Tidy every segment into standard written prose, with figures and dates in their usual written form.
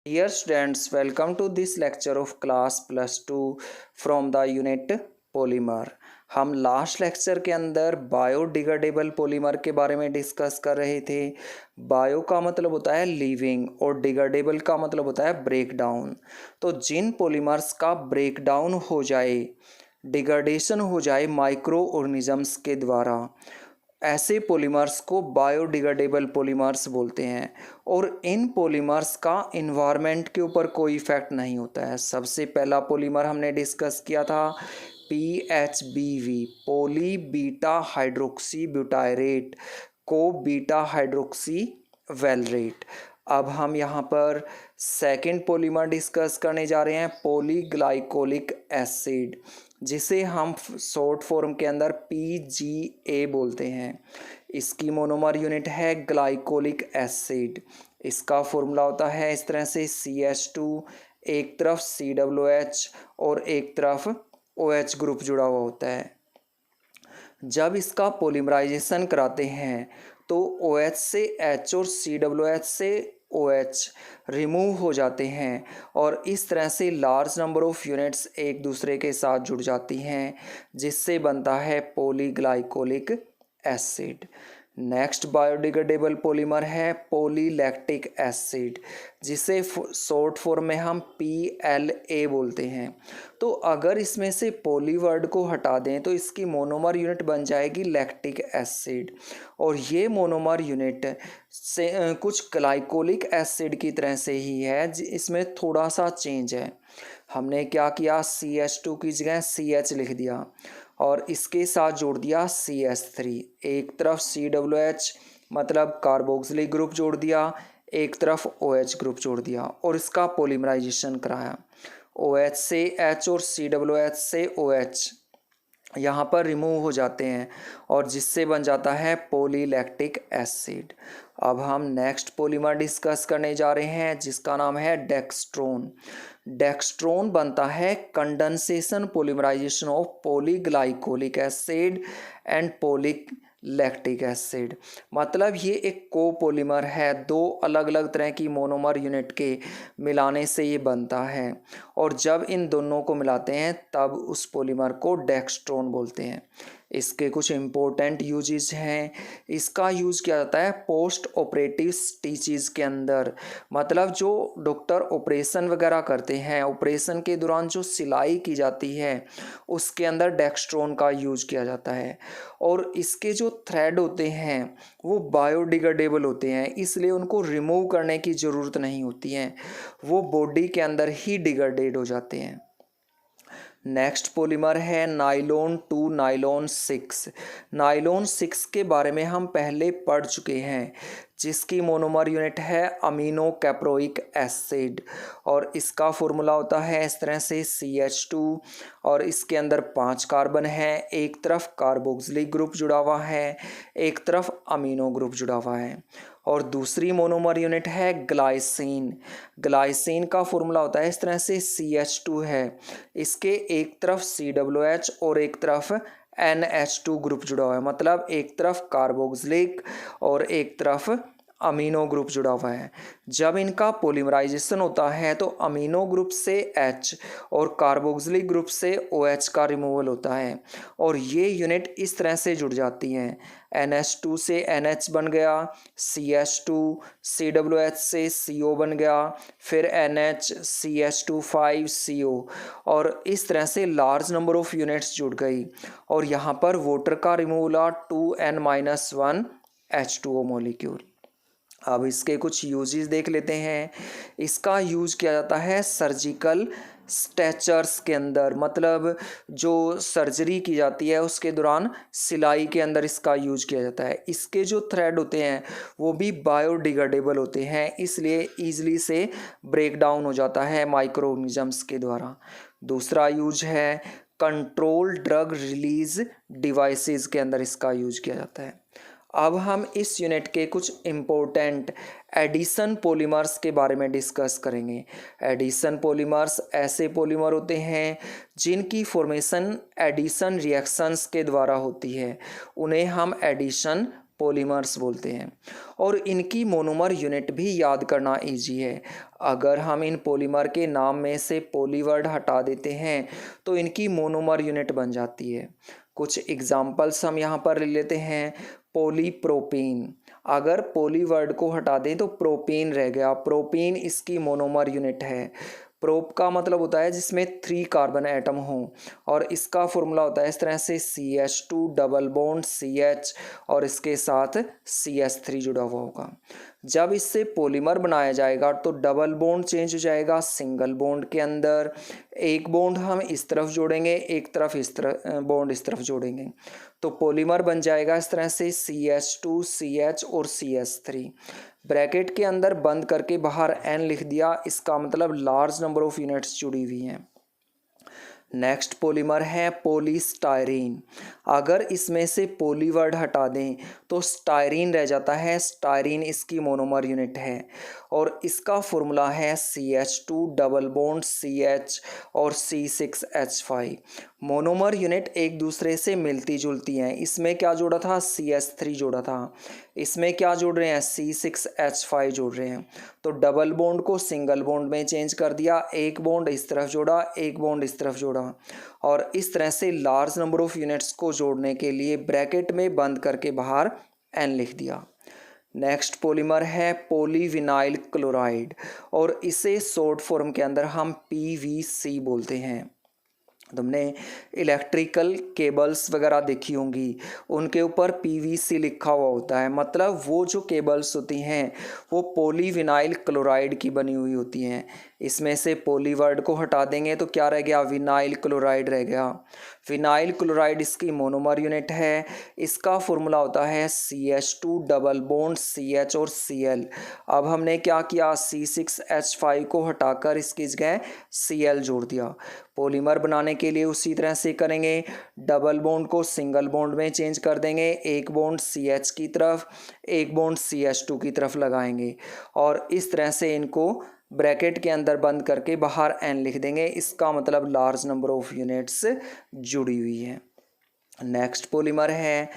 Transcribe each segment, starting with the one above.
Dear students, welcome to this lecture of class +2 from the unit polymer। हम last lecture के अंदर biodegradable polymer के बारे में डिस्कस कर रहे थे। बायो का मतलब होता है लिविंग और डिग्रेडेबल का मतलब होता है ब्रेक डाउन। तो जिन पॉलीमर्स का ब्रेक डाउन हो जाए, डिग्रेडेशन हो जाए माइक्रो ऑर्गेनिजम्स के द्वारा, ऐसे पॉलीमर्स को बायोडिग्रेडेबल पॉलीमर्स बोलते हैं। और इन पॉलीमर्स का इन्वायरमेंट के ऊपर कोई इफेक्ट नहीं होता है। सबसे पहला पॉलीमर हमने डिस्कस किया था PHBV, poly beta hydroxy butyrate को बीटा हाइड्रोक्सी वेलरेट। अब हम यहाँ पर सेकेंड पॉलीमर डिस्कस करने जा रहे हैं पॉलीग्लाइकोलिक एसिड, जिसे हम शॉर्ट फॉर्म के अंदर PGA बोलते हैं। इसकी मोनोमर यूनिट है ग्लाइकोलिक एसिड। इसका फॉर्मूला होता है इस तरह से CH2, एक तरफ COOH और एक तरफ OH ग्रुप जुड़ा हुआ होता है। जब इसका पॉलीमराइजेशन कराते हैं तो OH से H और COOH से OH रिमूव हो जाते हैं और इस तरह से लार्ज नंबर ऑफ यूनिट्स एक दूसरे के साथ जुड़ जाती हैं, जिससे बनता है पॉलीग्लाइकोलिक एसिड। नेक्स्ट बायोडिग्रेडेबल पॉलीमर है पॉलीलैक्टिक एसिड, जिसे शॉर्ट फॉर्म में हम PLA बोलते हैं। तो अगर इसमें से पॉली वर्ड को हटा दें तो इसकी मोनोमर यूनिट बन जाएगी लैक्टिक एसिड। और ये मोनोमर यूनिट से कुछ ग्लाइकोलिक एसिड की तरह से ही है, इसमें थोड़ा सा चेंज है। हमने क्या किया, CH2 की जगह CH लिख दिया और इसके साथ जोड़ दिया CH3। एक तरफ COOH मतलब कार्बोक्सिलिक ग्रुप जोड़ दिया, एक तरफ OH ग्रुप जोड़ दिया और इसका पॉलीमराइजेशन कराया। OH से H और COOH से OH यहाँ पर रिमूव हो जाते हैं और जिससे बन जाता है पॉलीलैक्टिक एसिड। अब हम नेक्स्ट पॉलीमर डिस्कस करने जा रहे हैं, जिसका नाम है डेक्स्ट्रोन। डेक्स्ट्रोन बनता है condensation polymerisation of polyglycolic acid and polylactic acid. मतलब ये एक कोपॉलीमर है, दो अलग अलग तरह की मोनोमर यूनिट के मिलाने से ये बनता है। और जब इन दोनों को मिलाते हैं तब उस पॉलीमर को डेक्स्ट्रोन बोलते हैं। इसके कुछ इम्पोर्टेंट यूजेस हैं। इसका यूज़ किया जाता है पोस्ट ऑपरेटिव स्टिचेस के अंदर, मतलब जो डॉक्टर ऑपरेशन वगैरह करते हैं, ऑपरेशन के दौरान जो सिलाई की जाती है उसके अंदर डेक्स्ट्रोन का यूज़ किया जाता है। और इसके जो थ्रेड होते हैं वो बायोडिग्रेडेबल होते हैं, इसलिए उनको रिमूव करने की ज़रूरत नहीं होती है, वो बॉडी के अंदर ही डिग्रेडेड हो जाते हैं। नेक्स्ट पॉलीमर है नाइलॉन 2 नाइलॉन 6। नाइलॉन 6 के बारे में हम पहले पढ़ चुके हैं, जिसकी मोनोमर यूनिट है अमीनो कैप्रोइक एसिड और इसका फॉर्मूला होता है इस तरह से CH2 और इसके अंदर 5 कार्बन है, एक तरफ कार्बोक्सिलिक ग्रुप जुड़ा हुआ है, एक तरफ अमीनो ग्रुप जुड़ा हुआ है। और दूसरी मोनोमर यूनिट है ग्लाइसिन। ग्लाइसिन का फॉर्मूला होता है इस तरह से CH2 है, इसके एक तरफ COOH और एक तरफ NH2 ग्रुप जुड़ा हुआ है, मतलब एक तरफ कार्बोक्सिलिक और एक तरफ अमीनो ग्रुप जुड़ा हुआ है। जब इनका पॉलीमराइजेशन होता है तो अमीनो ग्रुप से H और कार्बोक्सिलिक ग्रुप से OH का रिमूवल होता है और ये यूनिट इस तरह से जुड़ जाती हैं। NH2 से NH बन गया, CH2 COOH से CO बन गया, फिर NH CH2 5CO और इस तरह से लार्ज नंबर ऑफ यूनिट्स जुड़ गई और यहाँ पर वाटर का रिमूवल 2N-1 H2O मॉलिक्यूल। अब इसके कुछ यूजेस देख लेते हैं। इसका यूज़ किया जाता है सर्जिकल स्ट्रेचर्स के अंदर, मतलब जो सर्जरी की जाती है उसके दौरान सिलाई के अंदर इसका यूज़ किया जाता है। इसके जो थ्रेड होते हैं वो भी बायोडिग्रेडेबल होते हैं, इसलिए ईजिली से ब्रेक डाउन हो जाता है माइक्रो ऑर्गेनिजम्स के द्वारा। दूसरा यूज है कंट्रोल ड्रग रिलीज डिवाइसेस के अंदर इसका यूज किया जाता है। अब हम इस यूनिट के कुछ इम्पोर्टेंट एडिशन पॉलीमर्स के बारे में डिस्कस करेंगे। एडिशन पॉलीमर्स ऐसे पॉलीमर होते हैं जिनकी फॉर्मेशन एडिशन रिएक्शंस के द्वारा होती है, उन्हें हम एडिशन पॉलीमर्स बोलते हैं। और इनकी मोनोमर यूनिट भी याद करना इजी है। अगर हम इन पॉलीमर के नाम में से पॉली वर्ड हटा देते हैं तो इनकी मोनोमर यूनिट बन जाती है। कुछ एग्जाम्पल्स हम यहाँ पर ले लेते हैं। पॉलीप्रोपेन, अगर पॉली वर्ड को हटा दें तो प्रोपेन रह गया, प्रोपेन इसकी मोनोमर यूनिट है। प्रोप का मतलब होता है जिसमें 3 कार्बन एटम हो, और इसका फॉर्मूला होता है इस तरह से CH2 डबल बॉन्ड CH और इसके साथ CH3 जुड़ा हुआ होगा। जब इससे पॉलीमर बनाया जाएगा तो डबल बॉन्ड चेंज हो जाएगा सिंगल बॉन्ड के अंदर। एक बॉन्ड हम इस तरफ जोड़ेंगे, एक तरफ इस तरफ बॉन्ड इस तरफ जोड़ेंगे, तो पॉलीमर बन जाएगा इस तरह से CH2 CH और CH3। ब्रैकेट के अंदर बंद करके बाहर n लिख दिया, इसका मतलब लार्ज नंबर ऑफ यूनिट्स जुड़ी हुई हैं। नेक्स्ट पॉलीमर है पॉलीस्टायरीन। अगर इसमें से पॉली वर्ड हटा दें तो स्टायरीन रह जाता है, स्टायरीन इसकी मोनोमर यूनिट है और इसका फॉर्मूला है CH2 डबल बॉन्ड CH और C6H5। मोनोमर यूनिट एक दूसरे से मिलती जुलती हैं। इसमें क्या जोड़ा था, CH3 जोड़ा था, इसमें क्या जोड़ रहे हैं, C6H5 जोड़ रहे हैं। तो डबल बॉन्ड को सिंगल बॉन्ड में चेंज कर दिया, एक बॉन्ड इस तरफ जोड़ा, एक बॉन्ड इस तरफ जोड़ा, और इस तरह से लार्ज नंबर ऑफ यूनिट्स को जोड़ने के लिए ब्रैकेट में बंद करके बाहर n लिख दिया। नेक्स्ट पॉलीमर है पॉलीविनाइल क्लोराइड और इसे शॉर्ट फॉर्म के अंदर हम PVC बोलते हैं। तुमने इलेक्ट्रिकल केबल्स वगैरह देखी होंगी, उनके ऊपर PVC लिखा हुआ होता है, मतलब वो जो केबल्स होती हैं वो पॉलीविनाइल क्लोराइड की बनी हुई होती हैं। इसमें से पॉली वर्ड को हटा देंगे तो क्या रह गया, विनाइल क्लोराइड रह गया। विनाइल क्लोराइड इसकी मोनोमर यूनिट है, इसका फॉर्मूला होता है CH2 डबल बॉन्ड CH और Cl। अब हमने क्या किया, C6H5 को हटाकर इसकी जगह Cl जोड़ दिया। पॉलीमर बनाने के लिए उसी तरह से करेंगे, डबल बॉन्ड को सिंगल बॉन्ड में चेंज कर देंगे, एक बॉन्ड CH की तरफ, एक बॉन्ड CH2 की तरफ लगाएंगे और इस तरह से इनको ब्रैकेट के अंदर बंद करके बाहर n लिख देंगे। इसका मतलब लार्ज नंबर ऑफ यूनिट्स जुड़ी हुई है। नेक्स्ट पॉलीमर है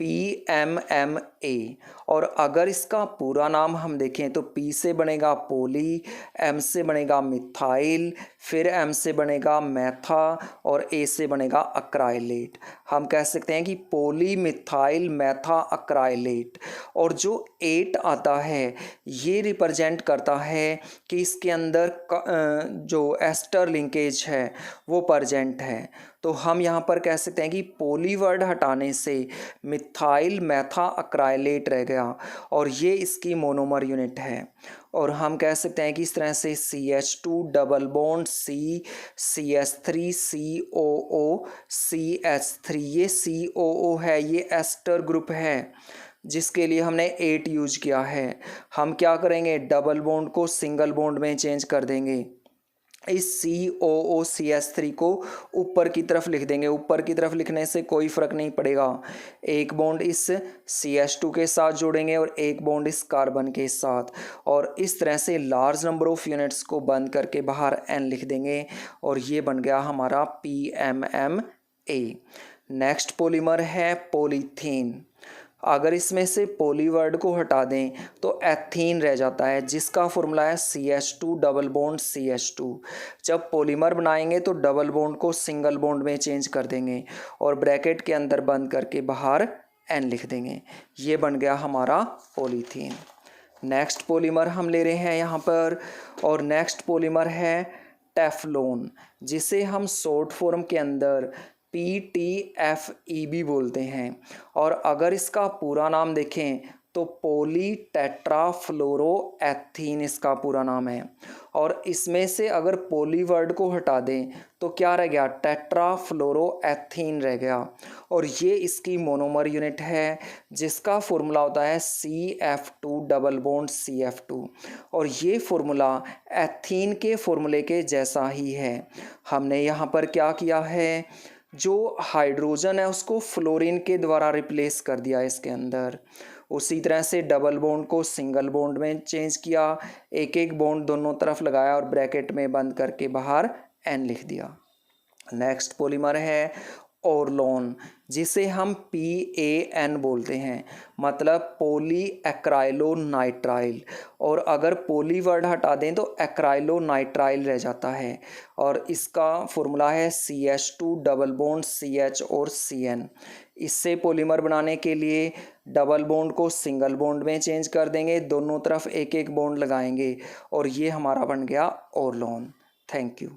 PMMA और अगर इसका पूरा नाम हम देखें तो P से बनेगा पॉली, M से बनेगा मिथाइल, फिर M से बनेगा मैथा और A से बनेगा अक्राइलेट। हम कह सकते हैं कि पॉली मिथाइल मैथा अक्राइलेट, और जो 8 आता है ये रिप्रेजेंट करता है कि इसके अंदर जो एस्टर लिंकेज है वो प्रेजेंट है। तो हम यहाँ पर कह सकते हैं कि पॉली वर्ड हटाने से मिथाइल मैथा अक्राइलेट रह गया और ये इसकी मोनोमर यूनिट है। और हम कह सकते हैं कि इस तरह से CH2 double bond C CH3 COO CH3, ये COO है, ये एस्टर ग्रुप है जिसके लिए हमने 8 यूज किया है। हम क्या करेंगे, डबल बॉन्ड को सिंगल बॉन्ड में चेंज कर देंगे, इस COOCH3 को ऊपर की तरफ लिख देंगे। ऊपर की तरफ लिखने से कोई फ़र्क नहीं पड़ेगा, एक बॉन्ड इस CH2 के साथ जोड़ेंगे और एक बॉन्ड इस कार्बन के साथ, और इस तरह से लार्ज नंबर ऑफ यूनिट्स को बंद करके बाहर n लिख देंगे और ये बन गया हमारा PMMA। नेक्स्ट पॉलीमर है पॉलीथीन। अगर इसमें से पॉली वर्ड को हटा दें तो एथीन रह जाता है, जिसका फॉर्मूला है CH2 डबल बॉन्ड CH2। जब पॉलीमर बनाएंगे तो डबल बॉन्ड को सिंगल बॉन्ड में चेंज कर देंगे और ब्रैकेट के अंदर बंद करके बाहर n लिख देंगे। ये बन गया हमारा पॉलीथीन। नेक्स्ट पॉलीमर हम ले रहे हैं यहाँ पर, और नेक्स्ट पॉलीमर है टेफ्लॉन, जिसे हम शॉर्ट फॉर्म के अंदर PTFEB बोलते हैं। और अगर इसका पूरा नाम देखें तो पॉली टेट्राफ्लोरोएथीन इसका पूरा नाम है, और इसमें से अगर पॉली वर्ड को हटा दें तो क्या रह गया, टेट्राफ्लोरोएथीन रह गया, और ये इसकी मोनोमर यूनिट है जिसका फॉर्मूला होता है CF2 डबल बॉन्ड CF2, और ये फॉर्मूला एथीन के फॉर्मूले के जैसा ही है। हमने यहाँ पर क्या किया है, जो हाइड्रोजन है उसको फ्लोरीन के द्वारा रिप्लेस कर दिया इसके अंदर। उसी तरह से डबल बॉन्ड को सिंगल बॉन्ड में चेंज किया, एक एक बॉन्ड दोनों तरफ लगाया और ब्रैकेट में बंद करके बाहर n लिख दिया। नेक्स्ट पॉलीमर है ओरलोन, जिसे हम PAN बोलते हैं, मतलब पॉली एक्राइलोनाइट्राइल। और अगर पॉली वर्ड हटा दें तो एक्राइलोनाइट्राइल रह जाता है। और इसका फॉर्मूला है CH2 डबल बॉन्ड CH और CN। इससे पॉलीमर बनाने के लिए डबल बॉन्ड को सिंगल बॉन्ड में चेंज कर देंगे, दोनों तरफ एक एक बॉन्ड लगाएंगे और ये हमारा बन गया ओरलोन। Thank you.